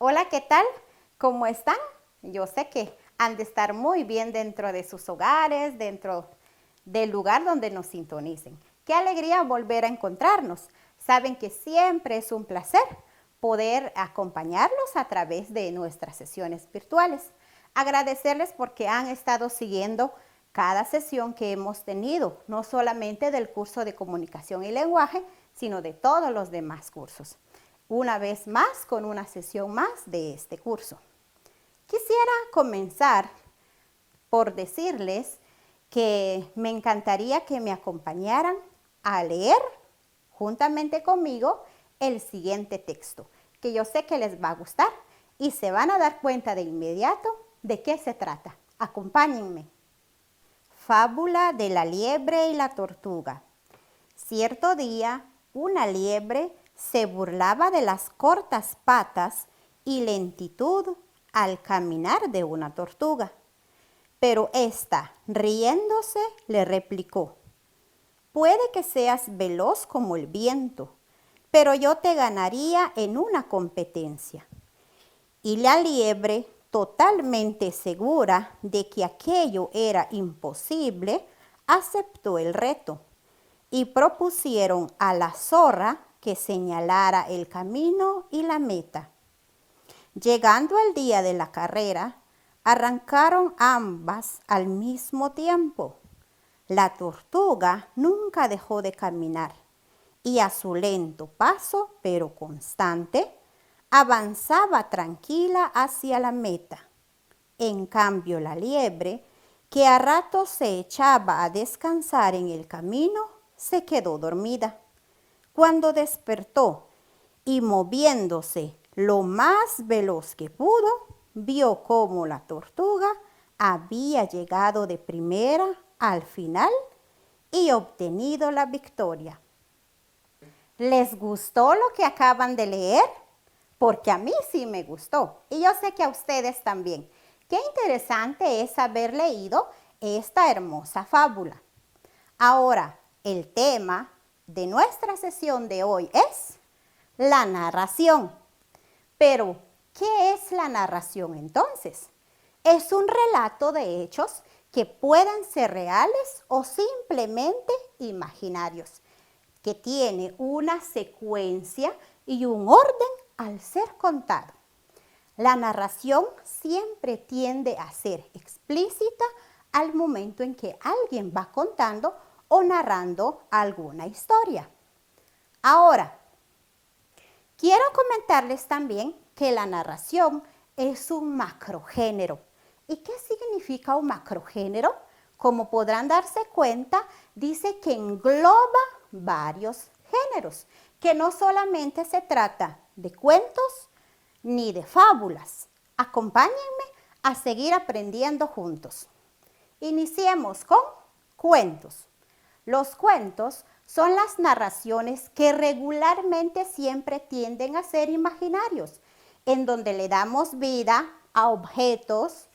Hola, ¿qué tal? ¿Cómo están? Yo sé que han de estar muy bien dentro de sus hogares, dentro del lugar donde nos sintonicen. Qué alegría volver a encontrarnos. Saben que siempre es un placer poder acompañarlos a través de nuestras sesiones virtuales. Agradecerles porque han estado siguiendo cada sesión que hemos tenido, no solamente del curso de comunicación y lenguaje, sino de todos los demás cursos. Una vez más con una sesión más de este curso. Quisiera comenzar por decirles que me encantaría que me acompañaran a leer juntamente conmigo el siguiente texto, que yo sé que les va a gustar y se van a dar cuenta de inmediato de qué se trata. Acompáñenme. Fábula de la liebre y la tortuga. Cierto día, una liebre se burlaba de las cortas patas y lentitud al caminar de una tortuga. Pero ésta, riéndose, le replicó: «Puede que seas veloz como el viento, pero yo te ganaría en una competencia». Y la liebre, totalmente segura de que aquello era imposible, aceptó el reto y propusieron a la zorra que señalara el camino y la meta. Llegando el día de la carrera, arrancaron ambas al mismo tiempo. La tortuga nunca dejó de caminar y a su lento paso, pero constante, avanzaba tranquila hacia la meta. En cambio, la liebre, que a ratos se echaba a descansar en el camino, se quedó dormida. Cuando despertó y moviéndose lo más veloz que pudo, vio cómo la tortuga había llegado de primera al final y obtenido la victoria. ¿Les gustó lo que acaban de leer? Porque a mí sí me gustó y yo sé que a ustedes también. Qué interesante es haber leído esta hermosa fábula. Ahora, el tema de nuestra sesión de hoy es la narración. Pero, ¿qué es la narración entonces? Es un relato de hechos que puedan ser reales o simplemente imaginarios, que tiene una secuencia y un orden al ser contado. La narración siempre tiende a ser explícita al momento en que alguien va contando o narrando alguna historia. Ahora, quiero comentarles también que la narración es un macrogénero. ¿Y qué significa un macrogénero? Como podrán darse cuenta, dice que engloba varios géneros, que no solamente se trata de cuentos ni de fábulas. Acompáñenme a seguir aprendiendo juntos. Iniciemos con cuentos. Los cuentos son las narraciones que regularmente siempre tienden a ser imaginarios, en donde le damos vida a objetos,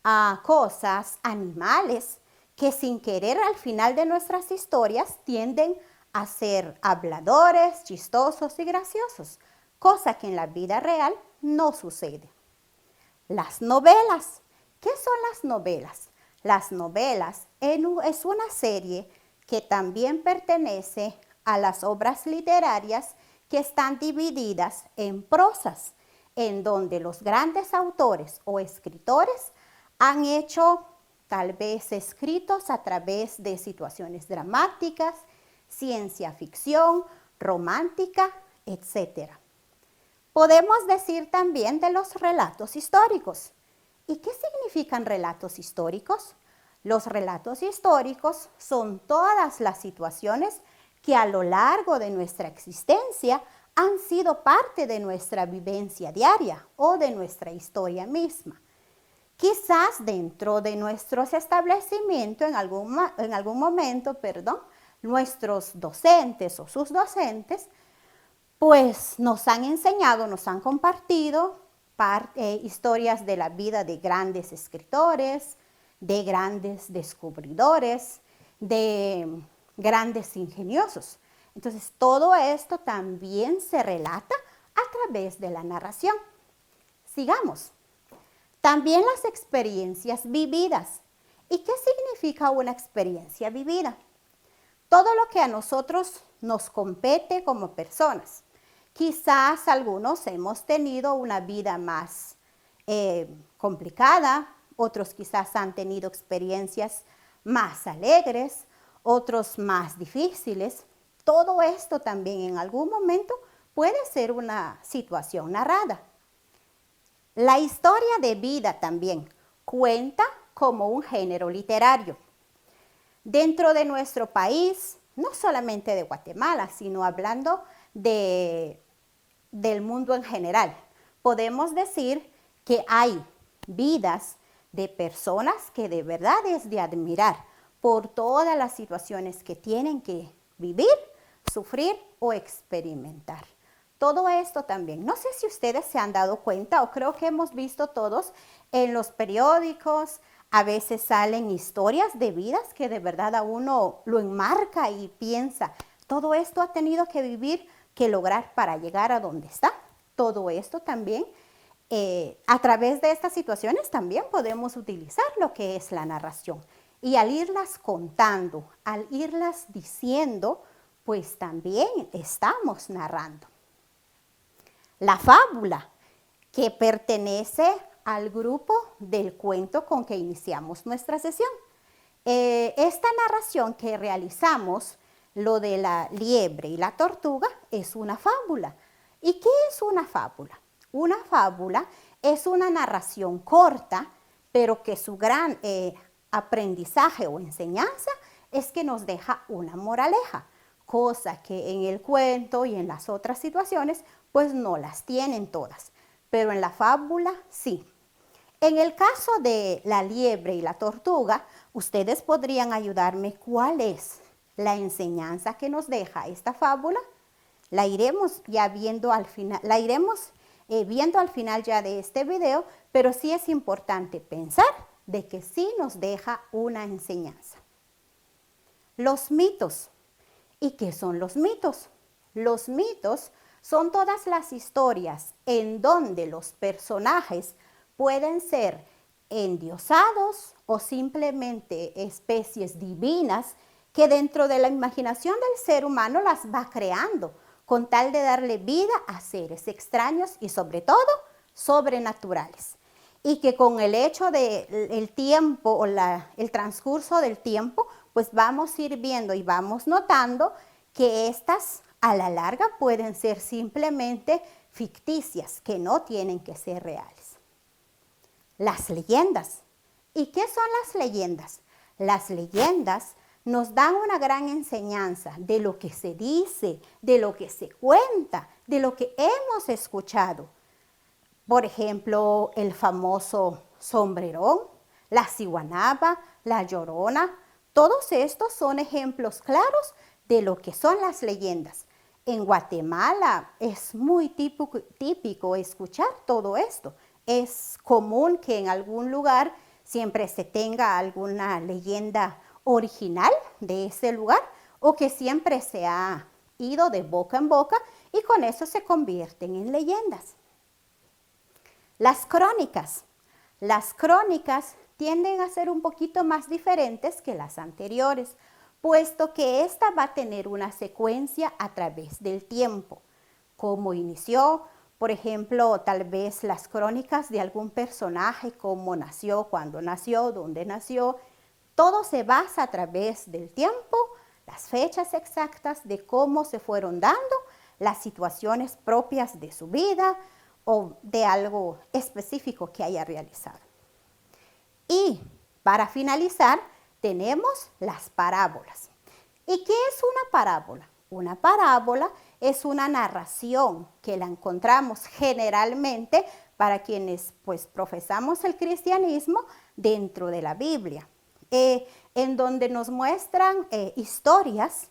a cosas, animales, que sin querer al final de nuestras historias tienden a ser habladores, chistosos y graciosos, cosa que en la vida real no sucede. Las novelas. ¿Qué son las novelas? Las novelas es una serie que también pertenece a las obras literarias que están divididas en prosas, en donde los grandes autores o escritores han hecho tal vez escritos a través de situaciones dramáticas, ciencia ficción, romántica, etc. Podemos decir también de los relatos históricos. ¿Y qué significan relatos históricos? Los relatos históricos son todas las situaciones que a lo largo de nuestra existencia han sido parte de nuestra vivencia diaria o de nuestra historia misma. Quizás dentro de nuestros establecimientos, en algún momento, nuestros docentes o sus docentes, pues nos han enseñado, nos han compartido historias de la vida de grandes escritores, de grandes descubridores, de grandes ingeniosos. Entonces, todo esto también se relata a través de la narración. Sigamos. También las experiencias vividas. ¿Y qué significa una experiencia vivida? Todo lo que a nosotros nos compete como personas. Quizás algunos hemos tenido una vida más complicada, otros quizás han tenido experiencias más alegres, otros más difíciles. Todo esto también en algún momento puede ser una situación narrada. La historia de vida también cuenta como un género literario. Dentro de nuestro país, no solamente de Guatemala, sino hablando del mundo en general, podemos decir que hay vidas de personas que de verdad es de admirar por todas las situaciones que tienen que vivir, sufrir o experimentar. Todo esto también, no sé si ustedes se han dado cuenta o creo que hemos visto todos en los periódicos, a veces salen historias de vidas que de verdad a uno lo enmarca y piensa, todo esto ha tenido que vivir, que lograr para llegar a donde está. Todo esto también, a través de estas situaciones también podemos utilizar lo que es la narración. Y al irlas contando, al irlas diciendo, pues también estamos narrando. La fábula, que pertenece al grupo del cuento con que iniciamos nuestra sesión. Esta narración que realizamos, lo de la liebre y la tortuga, es una fábula. ¿Y qué es una fábula? Una fábula es una narración corta, pero que su gran aprendizaje o enseñanza es que nos deja una moraleja, cosa que en el cuento y en las otras situaciones pues no las tienen todas, pero en la fábula sí. En el caso de la liebre y la tortuga, ustedes podrían ayudarme cuál es la enseñanza que nos deja esta fábula. La iremos ya viendo al final, viendo al final ya de este video, pero sí es importante pensar de que sí nos deja una enseñanza. Los mitos. ¿Y qué son los mitos? Los mitos son todas las historias en donde los personajes pueden ser endiosados o simplemente especies divinas que dentro de la imaginación del ser humano las va creando con tal de darle vida a seres extraños y sobre todo sobrenaturales. Y que con el hecho del tiempo o el transcurso del tiempo, pues vamos a ir viendo y vamos notando que estas a la larga pueden ser simplemente ficticias, que no tienen que ser reales. Las leyendas. ¿Y qué son las leyendas? Las leyendas nos dan una gran enseñanza de lo que se dice, de lo que se cuenta, de lo que hemos escuchado. Por ejemplo, el famoso sombrerón, la ciguanaba, la llorona. Todos estos son ejemplos claros de lo que son las leyendas. En Guatemala es muy típico escuchar todo esto. Es común que en algún lugar siempre se tenga alguna leyenda original de ese lugar o que siempre se ha ido de boca en boca y con eso se convierten en leyendas. Las crónicas. Las crónicas tienden a ser un poquito más diferentes que las anteriores, puesto que esta va a tener una secuencia a través del tiempo. Cómo inició, por ejemplo, tal vez las crónicas de algún personaje, cómo nació, cuándo nació, dónde nació. Todo se basa a través del tiempo, las fechas exactas de cómo se fueron dando las situaciones propias de su vida o de algo específico que haya realizado. Y para finalizar, tenemos las parábolas. ¿Y qué es una parábola? Una parábola es una narración que la encontramos generalmente para quienes pues profesamos el cristianismo dentro de la Biblia, en donde nos muestran historias,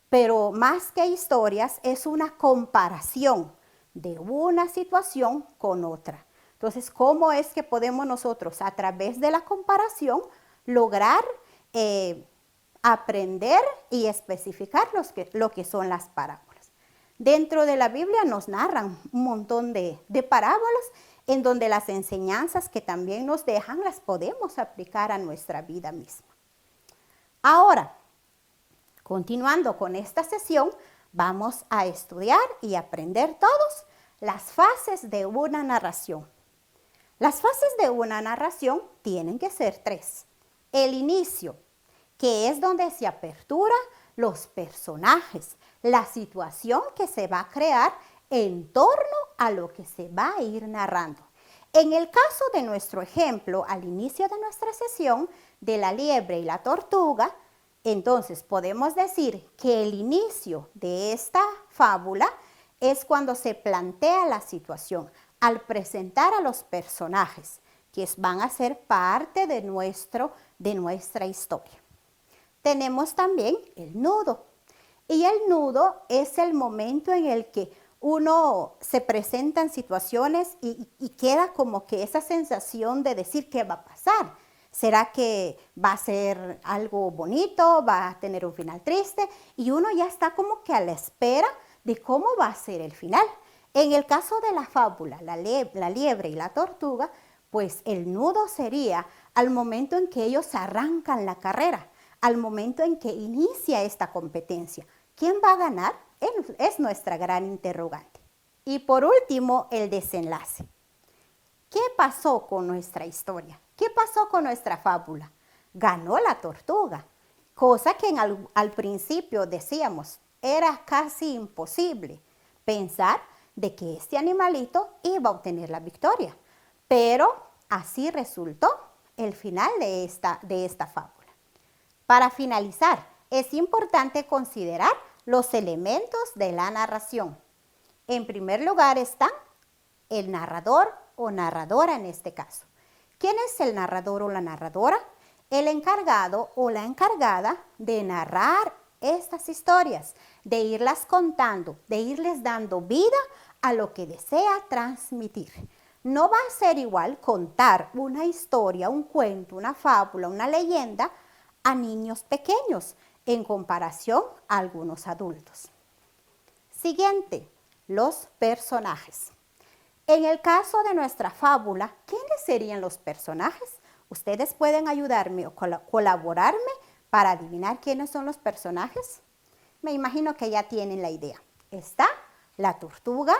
pero más que historias es una comparación de una situación con otra. Entonces, ¿cómo es que podemos nosotros a través de la comparación lograr aprender y especificar lo que son las parábolas? Dentro de la Biblia nos narran un montón de parábolas en donde las enseñanzas que también nos dejan las podemos aplicar a nuestra vida misma. Ahora, continuando con esta sesión, vamos a estudiar y aprender todos las fases de una narración. Las fases de una narración tienen que ser 3. El inicio, que es donde se apertura los personajes, la situación que se va a crear en torno a lo que se va a ir narrando. En el caso de nuestro ejemplo, al inicio de nuestra sesión, de la liebre y la tortuga, entonces podemos decir que el inicio de esta fábula es cuando se plantea la situación, al presentar a los personajes que van a ser parte de nuestra historia. Tenemos también el nudo. Y el nudo es el momento en el que uno se presenta en situaciones y queda como que esa sensación de decir qué va a pasar. ¿Será que va a ser algo bonito? ¿Va a tener un final triste? Y uno ya está como que a la espera de cómo va a ser el final. En el caso de la fábula, la liebre y la tortuga, pues el nudo sería al momento en que ellos arrancan la carrera, al momento en que inicia esta competencia. ¿Quién va a ganar? Es nuestra gran interrogante. Y por último, el desenlace. ¿Qué pasó con nuestra historia? ¿Qué pasó con nuestra fábula? Ganó la tortuga, cosa que al principio decíamos, era casi imposible pensar de que este animalito iba a obtener la victoria. Pero así resultó el final de esta fábula. Para finalizar, es importante considerar los elementos de la narración. En primer lugar está el narrador o narradora en este caso. ¿Quién es el narrador o la narradora? El encargado o la encargada de narrar estas historias, de irlas contando, de irles dando vida a lo que desea transmitir. No va a ser igual contar una historia, un cuento, una fábula, una leyenda a niños pequeños en comparación a algunos adultos. Siguiente, los personajes. En el caso de nuestra fábula, ¿quiénes serían los personajes? Ustedes pueden ayudarme o colaborarme para adivinar quiénes son los personajes. Me imagino que ya tienen la idea. Está la tortuga,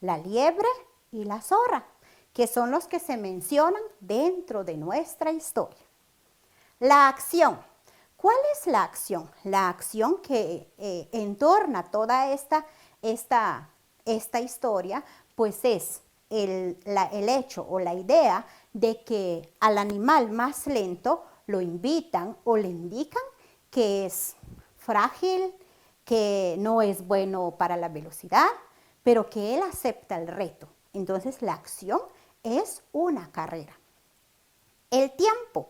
la liebre y la zorra, que son los que se mencionan dentro de nuestra historia. La acción. ¿Cuál es la acción? La acción que entorna toda esta historia, pues es el hecho o la idea de que al animal más lento lo invitan o le indican que es frágil, que no es bueno para la velocidad, pero que él acepta el reto. Entonces la acción es una carrera. El tiempo.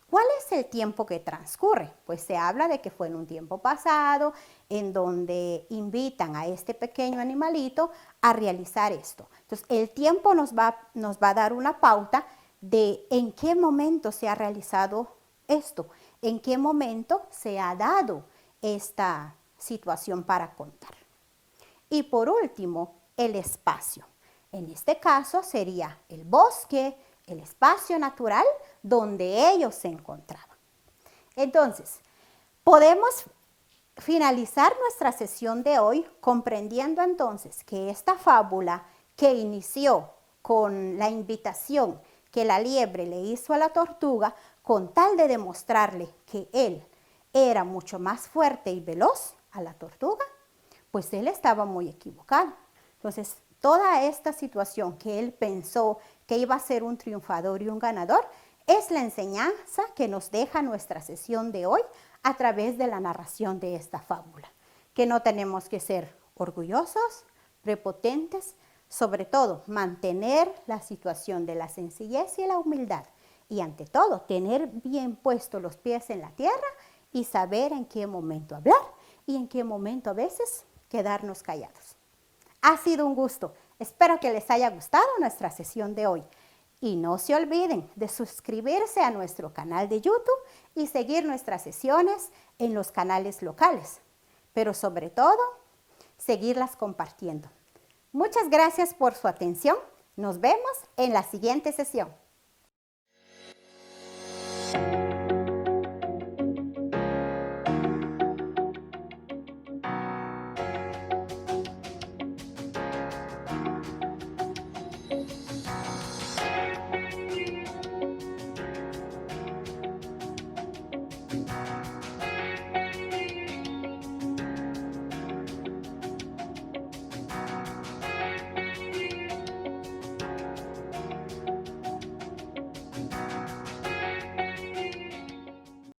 ¿Cuál es el tiempo que transcurre? Pues se habla de que fue en un tiempo pasado, en donde invitan a este pequeño animalito a realizar esto. Entonces, el tiempo nos va a dar una pauta de en qué momento se ha realizado esto, en qué momento se ha dado esta situación para contar. Y por último, el espacio. En este caso sería el bosque, el espacio natural donde ellos se encontraban. Entonces, podemos finalizar nuestra sesión de hoy comprendiendo entonces que esta fábula que inició con la invitación que la liebre le hizo a la tortuga con tal de demostrarle que él era mucho más fuerte y veloz a la tortuga, pues él estaba muy equivocado. Entonces, toda esta situación que él pensó que iba a ser un triunfador y un ganador, es la enseñanza que nos deja nuestra sesión de hoy a través de la narración de esta fábula. Que no tenemos que ser orgullosos, prepotentes, sobre todo mantener la situación de la sencillez y la humildad. Y ante todo, tener bien puestos los pies en la tierra y saber en qué momento hablar y en qué momento a veces quedarnos callados. Ha sido un gusto. Espero que les haya gustado nuestra sesión de hoy. Y no se olviden de suscribirse a nuestro canal de YouTube y seguir nuestras sesiones en los canales locales. Pero sobre todo, seguirlas compartiendo. Muchas gracias por su atención Nos vemos en la siguiente sesión.